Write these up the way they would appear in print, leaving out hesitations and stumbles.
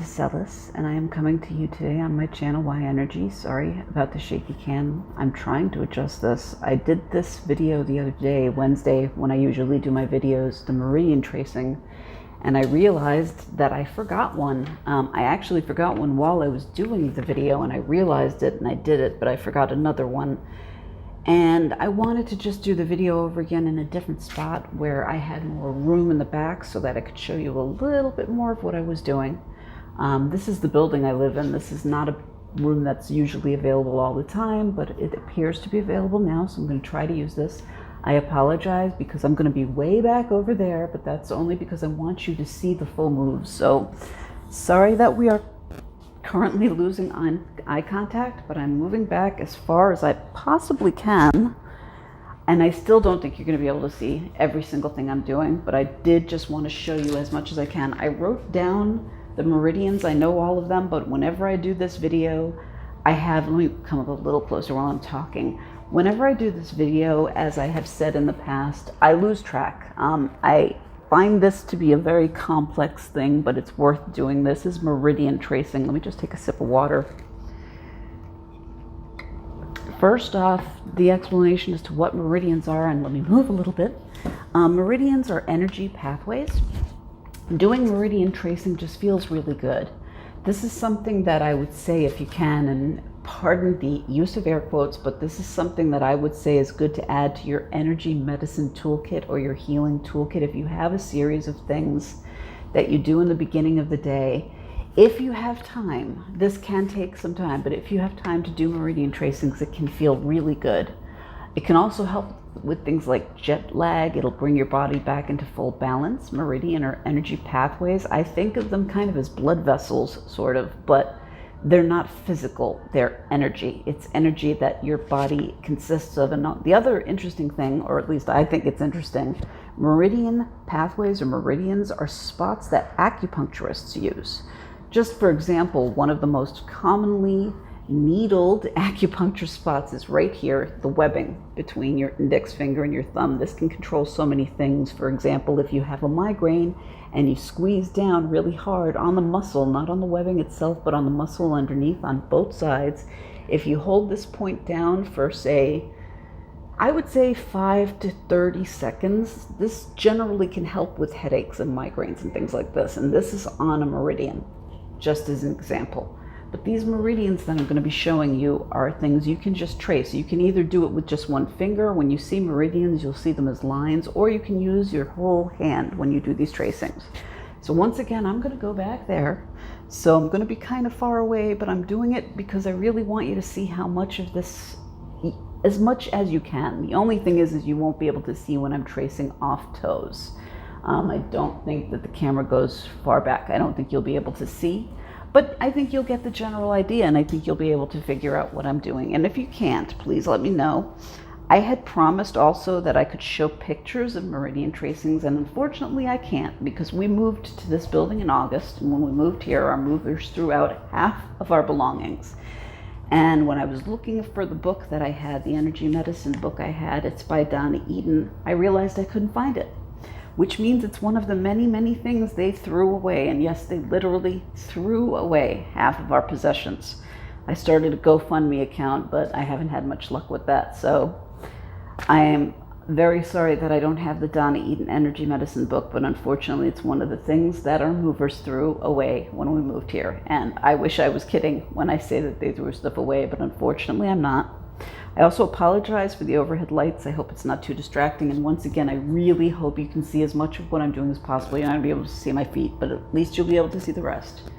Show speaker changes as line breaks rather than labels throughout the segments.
DeCellis, and I am coming to you today on my channel, Y Energy. Sorry about the shaky cam. I'm trying to adjust this. I did this video the other day, Wednesday, when I usually do my videos, the meridian tracing, and I realized that I forgot one. I actually forgot one while I was doing the video, and I realized it, and I did it, but I forgot another one. And I wanted to just do the video over again in a different spot where I had more room in the back so that I could show you a little bit more of what I was doing. This is the building I live in. This is not a room that's usually available all the time, but it appears to be available now, so I'm going to try to use this. I apologize because I'm going to be way back over there, but that's only because I want you to see the full moves. So sorry that we are currently losing eye contact, but I'm moving back as far as I possibly can, and I still don't think you're going to be able to see every single thing I'm doing, but I did just want to show you as much as I can. I wrote down the meridians. I know all of them, but whenever I do this video, let me come up a little closer while I'm talking. Whenever I do this video, as I have said in the past, I lose track. I find this to be a very complex thing, but it's worth doing. This is meridian tracing. Let me just take a sip of water. First off, the explanation as to what meridians are, and let me move a little bit. Meridians are energy pathways. Doing meridian tracing just feels really good. This is something that I would say, if you can, and pardon the use of air quotes, but this is something that I would say is good to add to your energy medicine toolkit or your healing toolkit. If you have a series of things that you do in the beginning of the day, if you have time, this can take some time, but if you have time to do meridian tracings, it can feel really good. It can also help with things like jet lag. It'll bring your body back into full balance. Meridian or energy pathways, I think of them kind of as blood vessels, sort of, but they're not physical, they're energy. It's energy that your body consists of. And the other interesting thing, or at least I think it's interesting, meridian pathways or meridians are spots that acupuncturists use. Just for example, one of the most commonly needled acupuncture spots is right here, the webbing between your index finger and your thumb. This can control so many things. For example, if you have a migraine and you squeeze down really hard on the muscle, not on the webbing itself, but on the muscle underneath on both sides, if you hold this point down for, say, I would say 5 to 30 seconds, this generally can help with headaches and migraines and things like this. And this is on a meridian, just as an example. But these meridians that I'm going to be showing you are things you can just trace. You can either do it with just one finger. When you see meridians, you'll see them as lines, or you can use your whole hand when you do these tracings. So once again, I'm going to go back there. So I'm going to be kind of far away, but I'm doing it because I really want you to see how much of this, as much as you can. The only thing is you won't be able to see when I'm tracing off toes. I don't think that the camera goes far back. I don't think you'll be able to see. But I think you'll get the general idea, and I think you'll be able to figure out what I'm doing. And if you can't, please let me know. I had promised also that I could show pictures of meridian tracings, and unfortunately I can't, because we moved to this building in August, and when we moved here, our movers threw out half of our belongings. And when I was looking for the book that I had, the energy medicine book I had, it's by Donna Eden, I realized I couldn't find it, which means it's one of the many, many things they threw away. And yes, they literally threw away half of our possessions. I started a GoFundMe account, but I haven't had much luck with that. So I am very sorry that I don't have the Donna Eden Energy Medicine book, but unfortunately it's one of the things that our movers threw away when we moved here. And I wish I was kidding when I say that they threw stuff away, but unfortunately I'm not. I also apologize for the overhead lights. I hope it's not too distracting. And once again, I really hope you can see as much of what I'm doing as possible. You're not going to be able to see my feet, but at least you'll be able to see the rest.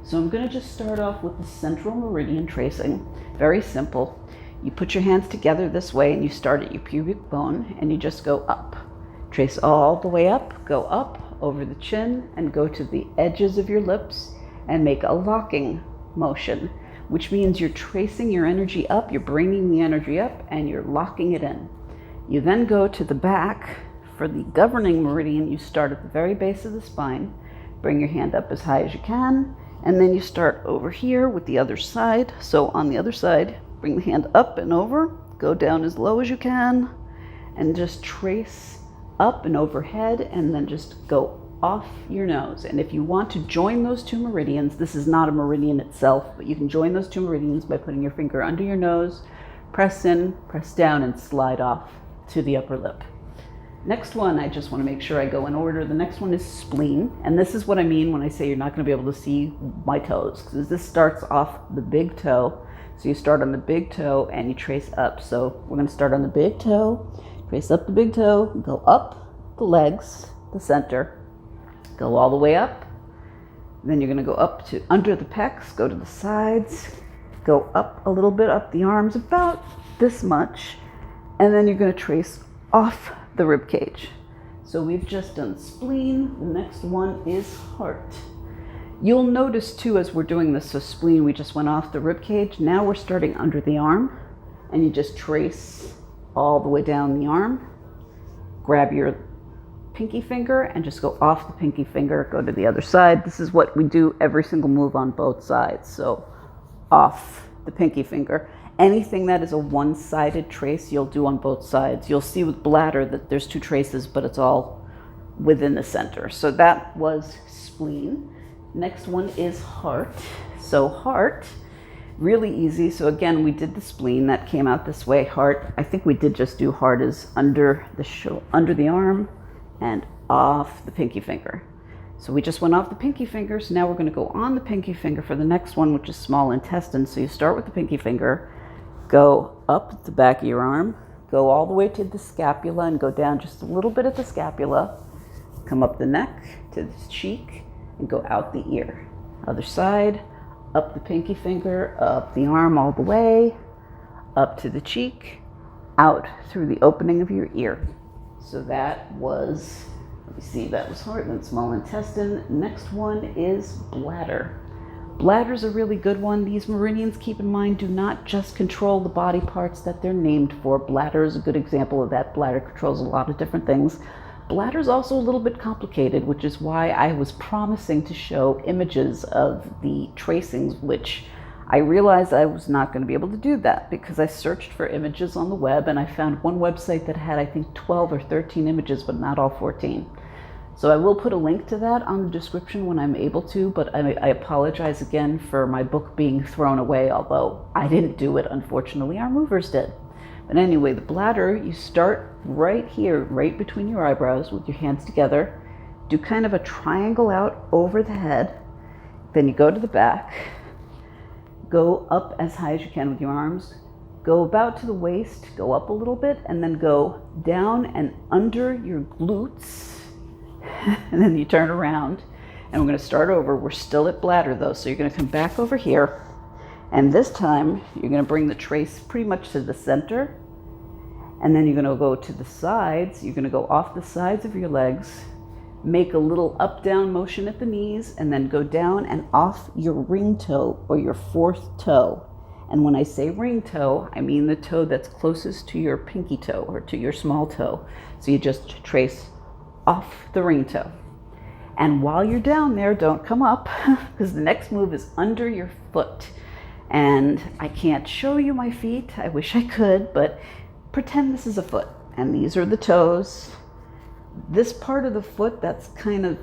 So I'm going to just start off with the central meridian tracing. Very simple. You put your hands together this way and you start at your pubic bone and you just go up. Trace all the way up, go up over the chin and go to the edges of your lips and make a locking motion, which means you're tracing your energy up, you're bringing the energy up, and you're locking it in. You then go to the back. For the governing meridian, you start at the very base of the spine, bring your hand up as high as you can, and then you start over here with the other side. So on the other side, bring the hand up and over, go down as low as you can, and just trace up and overhead, and then just go off your nose. And if you want to join those two meridians, this is not a meridian itself, but you can join those two meridians by putting your finger under your nose, press in, press down, and slide off to the upper lip. Next one, I just want to make sure I go in order. The next one is spleen. And this is what I mean when I say you're not going to be able to see my toes, because this starts off the big toe. So you start on the big toe and you trace up. So we're going to start on the big toe, trace up the big toe, go up the legs, the center, go all the way up. Then you're going to go up to under the pecs, go to the sides, go up a little bit, up the arms about this much, and then you're going to trace off the rib cage. So we've just done spleen. The next one is heart. You'll notice too as we're doing this, so spleen, we just went off the rib cage. Now we're starting under the arm, and you just trace all the way down the arm. Grab your pinky finger and just go off the pinky finger, go to the other side. This is what we do every single move on both sides. So off the pinky finger. Anything that is a one-sided trace, you'll do on both sides. You'll see with bladder that there's two traces, but it's all within the center. So that was spleen. Next one is heart. So heart, really easy. So again, we did the spleen, that came out this way. Heart, I think we did just do heart is under the arm and off the pinky finger. So we just went off the pinky finger. So now we're going to go on the pinky finger for the next one, which is small intestine. So you start with the pinky finger, go up the back of your arm, go all the way to the scapula and go down just a little bit at the scapula, come up the neck to the cheek and go out the ear. Other side, up the pinky finger, up the arm all the way, up to the cheek, out through the opening of your ear. So that was, let me see, that was heart, then small intestine. Next one is bladder. Bladder's a really good one. These meridians, keep in mind, do not just control the body parts that they're named for. Bladder is a good example of that. Bladder controls a lot of different things. Bladder is also a little bit complicated, which is why I was promising to show images of the tracings, which I realized I was not going to be able to do that because I searched for images on the web and I found one website that had, I think, 12 or 13 images, but not all 14. So I will put a link to that on the description when I'm able to, but I apologize again for my book being thrown away, although I didn't do it, unfortunately, our movers did. But anyway, the bladder, you start right here, right between your eyebrows with your hands together, do kind of a triangle out over the head, then you go to the back, go up as high as you can with your arms, go about to the waist, go up a little bit, and then go down and under your glutes, and then you turn around, and we're going to start over. We're still at bladder though, so you're going to come back over here, and this time you're going to bring the trace pretty much to the center, and then you're going to go to the sides. You're going to go off the sides of your legs, make a little up-down motion at the knees, and then go down and off your ring toe or your fourth toe. And when I say ring toe, I mean the toe that's closest to your pinky toe or to your small toe. So you just trace off the ring toe. And while you're down there, don't come up because the next move is under your foot. And I can't show you my feet. I wish I could, but pretend this is a foot. And these are the toes. This part of the foot that's kind of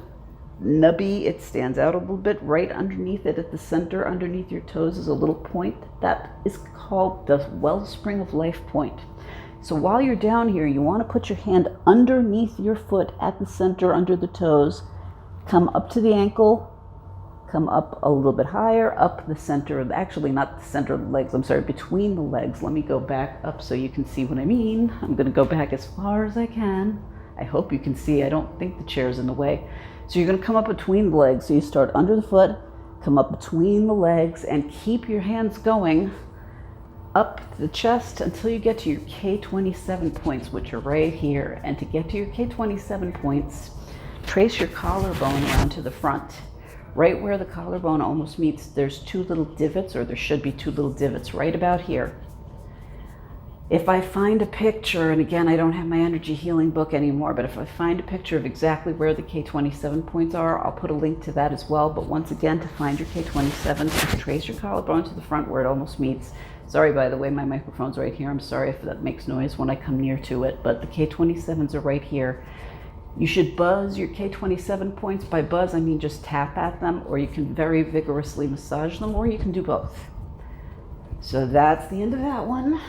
nubby, it stands out a little bit. Right underneath it at the center, underneath your toes, is a little point. That is called the wellspring of life point. So while you're down here, you want to put your hand underneath your foot at the center, under the toes, come up to the ankle, come up a little bit higher, up the center, actually not the center of the legs, I'm sorry, between the legs. Let me go back up so you can see what I mean. I'm going to go back as far as I can. I hope you can see. I don't think the chair's in the way. So you're going to come up between the legs. So you start under the foot, come up between the legs, and keep your hands going up the chest until you get to your K27 points, which are right here. And to get to your K27 points, trace your collarbone around to the front. Right where the collarbone almost meets, there's two little divots, or there should be two little divots right about here. If I find a picture, and again, I don't have my energy healing book anymore, but if I find a picture of exactly where the K27 points are, I'll put a link to that as well. But once again, to find your K27, just trace your collarbone to the front where it almost meets. Sorry, by the way, my microphone's right here. I'm sorry if that makes noise when I come near to it, but the K27s are right here. You should buzz your K27 points. By buzz, I mean just tap at them, or you can very vigorously massage them, or you can do both. So that's the end of that one.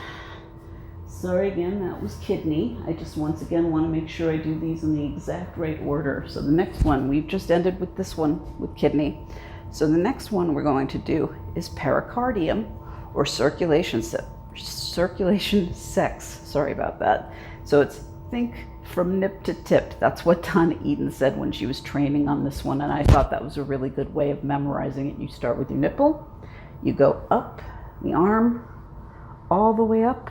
Sorry again, that was kidney. I just once again want to make sure I do these in the exact right order. So the next one, we've just ended with this one with kidney. So the next one we're going to do is pericardium, or circulation sex. Sorry about that. So it's think from nip to tip. That's what Donna Eden said when she was training on this one, and I thought that was a really good way of memorizing it. You start with your nipple, you go up the arm, all the way up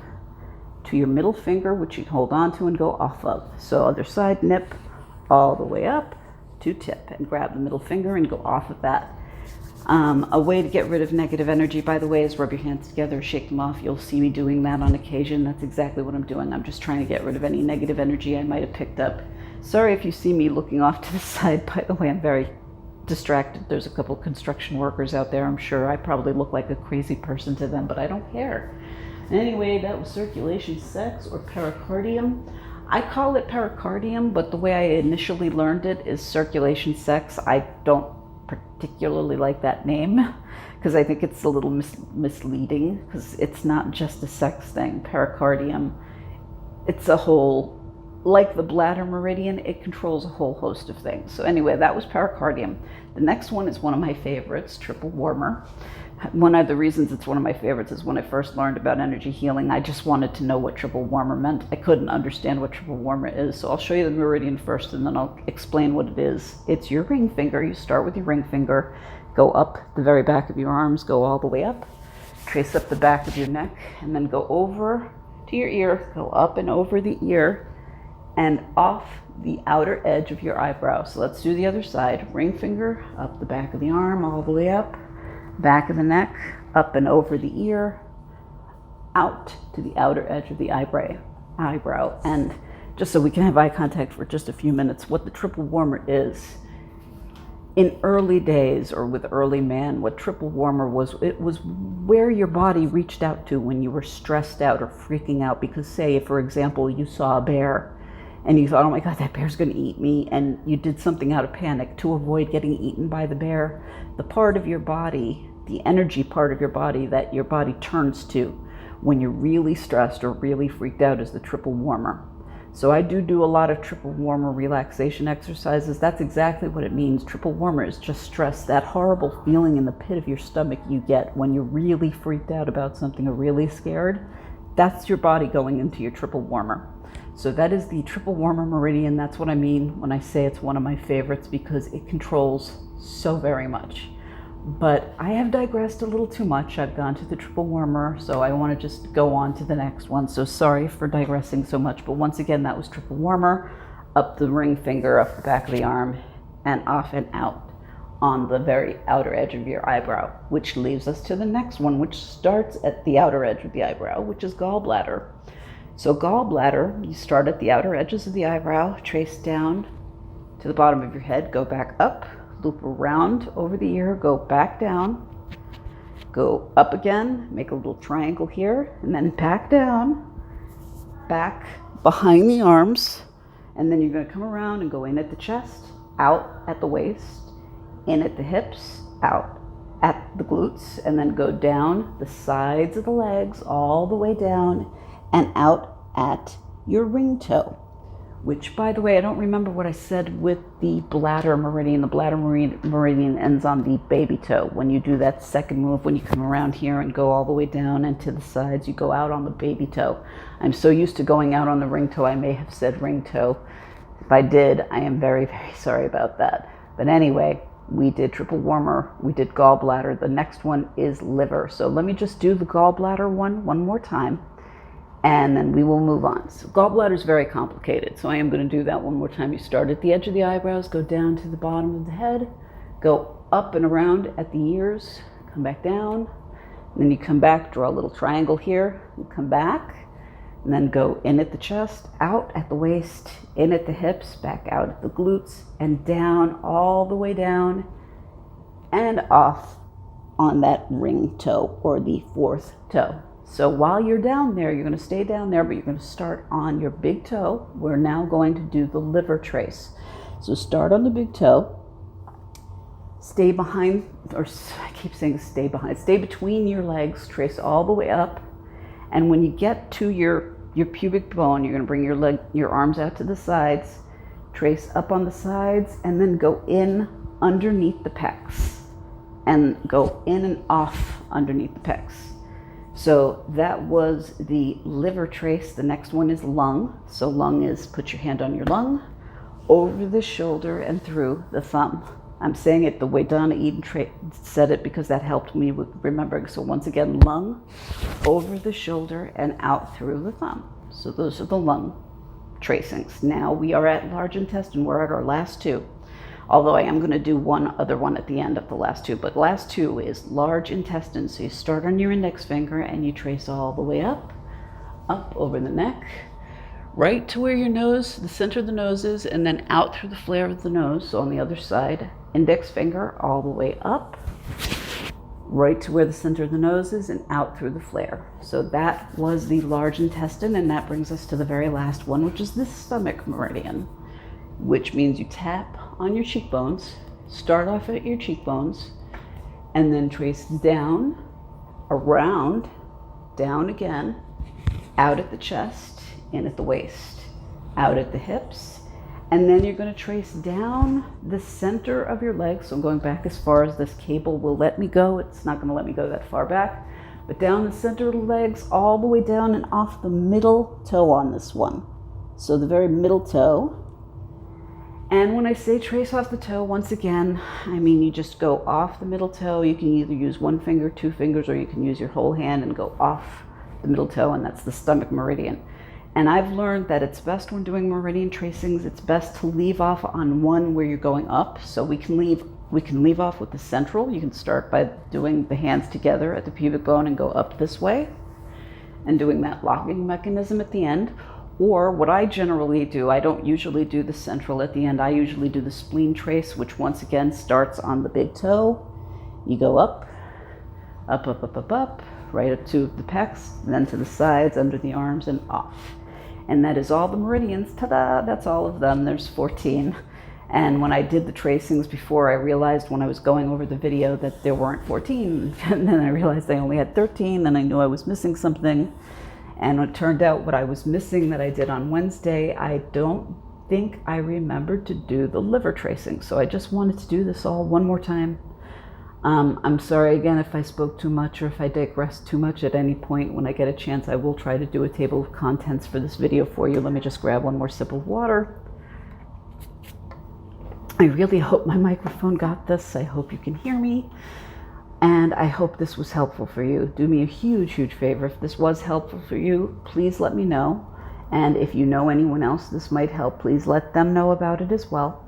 to your middle finger, which you hold on to and go off of. So other side, nip, all the way up to tip, and grab the middle finger and go off of that. A way to get rid of negative energy, by the way, is rub your hands together, shake them off. You'll see me doing that on occasion. That's exactly what I'm doing. I'm just trying to get rid of any negative energy I might have picked up. Sorry if you see me looking off to the side. By the way, I'm very distracted. There's a couple construction workers out there, I'm sure. I probably look like a crazy person to them, but I don't care. Anyway, that was circulation sex, or pericardium. I call it pericardium, but the way I initially learned it is circulation sex. I don't particularly like that name because I think it's a little misleading, because it's not just a sex thing. Pericardium, it's a whole, like the bladder meridian, it controls a whole host of things. So anyway, that was pericardium. The next one is one of my favorites, triple warmer. One of the reasons it's one of my favorites is when I first learned about energy healing, I just wanted to know what triple warmer meant. I couldn't understand what triple warmer is. So I'll show you the meridian first, and then I'll explain what it is. It's your ring finger. You start with your ring finger, go up the very back of your arms, go all the way up, trace up the back of your neck, and then go over to your ear, go up and over the ear, and off the outer edge of your eyebrow. So let's do the other side. Ring finger, up the back of the arm, all the way up, back of the neck, up and over the ear, out to the outer edge of the eyebrow. And just so we can have eye contact for just a few minutes, what the triple warmer is. In early days, or with early man, what triple warmer was, it was where your body reached out to when you were stressed out or freaking out. Because say, for example, you saw a bear and you thought, oh my God, that bear's going to eat me, and you did something out of panic to avoid getting eaten by the bear. The part of your body, the energy part of your body that your body turns to when you're really stressed or really freaked out, is the triple warmer. So I do a lot of triple warmer relaxation exercises. That's exactly what it means. Triple warmer is just stress, that horrible feeling in the pit of your stomach you get when you're really freaked out about something or really scared. That's your body going into your triple warmer. So that is the triple warmer meridian. That's what I mean when I say it's one of my favorites, because it controls so very much. But I have digressed a little too much. I've gone to the triple warmer, so I want to just go on to the next one. So sorry for digressing so much, but once again, that was triple warmer, up the ring finger, up the back of the arm, and off and out on the very outer edge of your eyebrow, which leaves us to the next one, which starts at the outer edge of the eyebrow, which is gallbladder. So gallbladder, you start at the outer edges of the eyebrow, trace down to the bottom of your head, go back up, loop around over the ear, go back down, go up again, make a little triangle here, and then back down, back behind the arms, and then you're going to come around and go in at the chest, out at the waist, in at the hips, out at the glutes, and then go down the sides of the legs all the way down and out at your ring toe, which, by the way, I don't remember what I said with the bladder meridian. The bladder meridian ends on the baby toe. When you do that second move, when you come around here and go all the way down and to the sides, you go out on the baby toe. I'm so used to going out on the ring toe, I may have said ring toe. If I did, I am very, very sorry about that. But anyway, we did triple warmer, we did gallbladder. The next one is liver. So let me just do the gallbladder one more time, and then we will move on. So gallbladder is very complicated, so I am going to do that one more time. You start at the edge of the eyebrows, go down to the bottom of the head, go up and around at the ears, come back down, and then you come back, draw a little triangle here, you come back, and then go in at the chest, out at the waist, in at the hips, back out at the glutes, and down, all the way down, and off on that ring toe, or the fourth toe. So while you're down there, you're going to stay down there, but you're going to start on your big toe. We're now going to do the liver trace. So start on the big toe, stay behind, or I keep saying stay behind, stay between your legs, trace all the way up. And when you get to your pubic bone, you're going to bring your arms out to the sides, trace up on the sides, and then go in underneath the pecs and go in and off underneath the pecs. So that was the liver trace. The next one is lung. So lung is put your hand on your lung, over the shoulder and through the thumb. I'm saying it the way Donna Eden said it because that helped me with remembering. So once again, lung, over the shoulder and out through the thumb. So those are the lung tracings. Now we are at large intestine. We're at our last two. Although I am going to do one other one at the end of the last two. But last two is large intestine. So you start on your index finger and you trace all the way up over the neck, right to where your nose, the center of the nose is, and then out through the flare of the nose. So on the other side, index finger all the way up, right to where the center of the nose is, and out through the flare. So that was the large intestine, and that brings us to the very last one, which is the stomach meridian, which means you tap on your cheekbones, start off at your cheekbones, and then trace down, around, down again, out at the chest, in at the waist, out at the hips, and then you're going to trace down the center of your legs. So I'm going back as far as this cable will let me go. It's not going to let me go that far back, but down the center of the legs, all the way down and off the middle toe on this one. So the very middle toe. And when I say trace off the toe, once again, I mean you just go off the middle toe. You can either use one finger, two fingers, or you can use your whole hand and go off the middle toe, and that's the stomach meridian. And I've learned that it's best when doing meridian tracings, it's best to leave off on one where you're going up. So we can leave off with the central. You can start by doing the hands together at the pubic bone and go up this way and doing that locking mechanism at the end. Or what I generally do, I don't usually do the central at the end. I usually do the spleen trace, which once again starts on the big toe. You go up, up, up, up, up, up, right up to the pecs, and then to the sides, under the arms, and off. And that is all the meridians. Ta-da! That's all of them. There's 14. And when I did the tracings before, I realized when I was going over the video that there weren't 14. And then I realized I only had 13, and I knew I was missing something. And it turned out what I was missing that I did on Wednesday, I don't think I remembered to do the liver tracing. So I just wanted to do this all one more time. I'm sorry again if I spoke too much or if I digressed too much at any point. When I get a chance, I will try to do a table of contents for this video for you. Let me just grab one more sip of water. I really hope my microphone got this. I hope you can hear me. And I hope this was helpful for you. Do me a huge, huge favor. If this was helpful for you, please let me know. And if you know anyone else this might help, please let them know about it as well.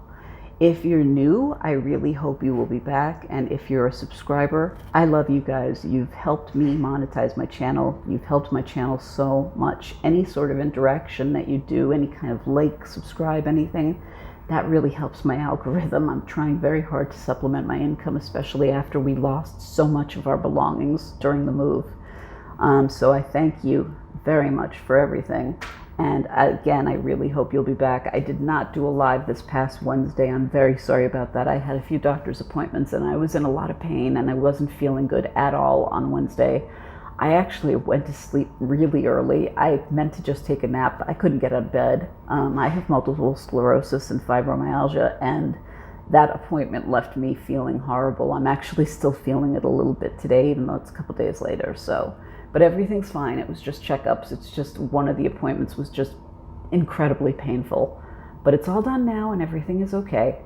If you're new, I really hope you will be back. And if you're a subscriber, I love you guys. You've helped me monetize my channel. You've helped my channel so much. Any sort of interaction that you do, any kind of like, subscribe, anything, that really helps my algorithm. I'm trying very hard to supplement my income, especially after we lost so much of our belongings during the move. So I thank you very much for everything. And again, I really hope you'll be back. I did not do a live this past Wednesday. I'm very sorry about that. I had a few doctor's appointments and I was in a lot of pain and I wasn't feeling good at all on Wednesday. I actually went to sleep really early. I meant to just take a nap. I couldn't get out of bed. I have multiple sclerosis and fibromyalgia, and that appointment left me feeling horrible. I'm actually still feeling it a little bit today, even though it's a couple days later. But everything's fine. It was just checkups. It's just one of the appointments was just incredibly painful. But it's all done now and everything is okay.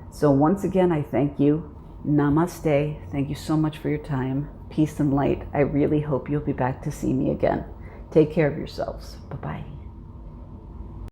So once again, I thank you. Namaste. Thank you so much for your time. Peace and light. I really hope you'll be back to see me again. Take care of yourselves. Bye-bye.